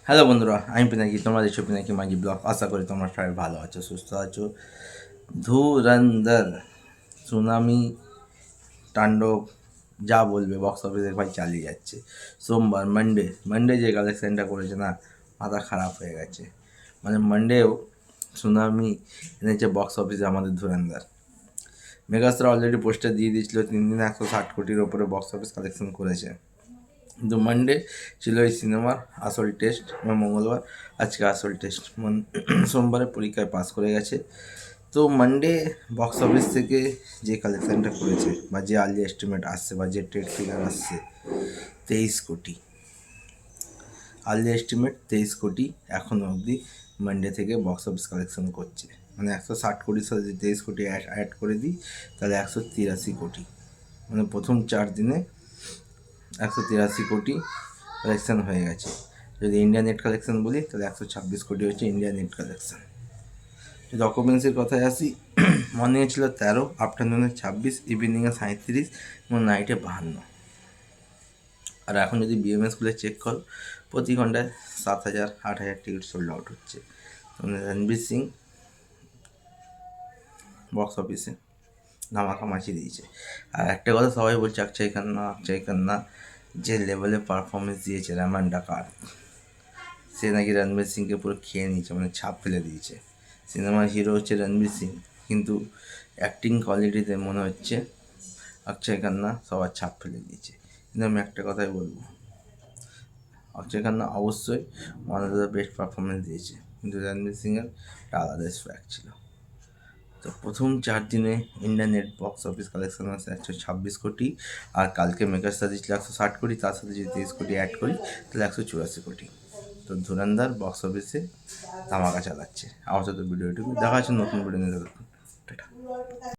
Hello বন্ধুরা, আমি পিনাকি, তোমরা দেখছো পিনাকি মাঝি ব্লগ। আশা করি তোমরা সবাই ভালো আছো, সুস্থ আছো। ধুরন্ধর সুনামি তাণ্ডব যা বলবে বক্স অফিসে ভাই চালিয়ে যাচ্ছে। সোমবার মানডে যে কালেকশানটা করেছে না, মাথা খারাপ হয়ে গেছে। মানে মানডেও সুনামি এনেছে বক্স অফিসে আমাদের ধুরন্ধর। মেগাস্টার অলরেডি পোস্টার দিয়ে দিয়েছিল 3 দিনে 160 কোটির ওপরে বক্স অফিস কালেকশন করেছে। কিন্তু মানডে ছিল এই সিনেমার আসল টেস্ট। মঙ্গলবার, আজকে আসল টেস্ট। সোমবারে পরীক্ষায় পাস করে গেছে। তো মানডে বক্স অফিস থেকে যে কালেকশানটা করেছে বা যে আর্লি এস্টিমেট আসছে বা যে ট্রেড ফিগার আসছে, 23 কোটি। আর্লি এস্টিমেট 23 কোটি এখনও অবধি মানডে থেকে বক্স অফিস কালেকশন করছে। মানে 160 কোটির সাথে যদি 23 কোটি অ্যাড করে দিই তাহলে 183 কোটি। মানে প্রথম 4 দিনে 183 কোটি কালেকশান হয়ে গেছে। যদি ইন্ডিয়া নেট কালেকশান বলি তাহলে 126 কোটি হচ্ছে ইন্ডিয়া নেট কালেকশান। যদি অকুপেন্সির কথায় আসি, মর্নিংয়ে ছিল 13, আফটারনুনে 26, ইভিনিংয়ে 37 এবং নাইটে 52। আর এখন যদি বিএমএস খুলে চেক করো, প্রতি ঘন্টায় 7,000 8,000 টিকিট সোল্ড আউট হচ্ছে। মানে রণবীর সিং বক্স অফিসে ধামাকা মাচিয়ে দিয়েছে। আর একটা কথা সবাই বলছে অক্ষয় খান্না যে লেভেলে পারফরমেন্স দিয়েছে রহমান ডাকাত, সে নাকি রণবীর সিংকে পুরো খেয়ে নিয়েছে, মানে ছাপ ফেলে দিয়েছে। সিনেমার হিরো হচ্ছে রণবীর সিং, কিন্তু অ্যাক্টিং কোয়ালিটিতে মনে হচ্ছে অক্ষয় খান্না সবার ছাপ ফেলে দিয়েছে। কিন্তু আমি একটা কথাই বলবো, অক্ষয় খান্না অবশ্যই one of the best performance দিয়েছে, কিন্তু রণবীর সিংয়ের একটা আলাদা স্ট্রাইক ছিল। তো প্রথম 4 দিনে Indian net box office collection আছে 126 কোটি। আর কালকে মেগাস্টার দিয়েছিল 160 কোটি, তার সাথে যদি 23 কোটি অ্যাড করি তাহলে 184 কোটি। তো ধুরন্ধর বক্স অফিসে ধামাকা চালাচ্ছে। আমার সাথে ভিডিওটি দেখা হচ্ছে নতুন ভিডিও নিয়ে।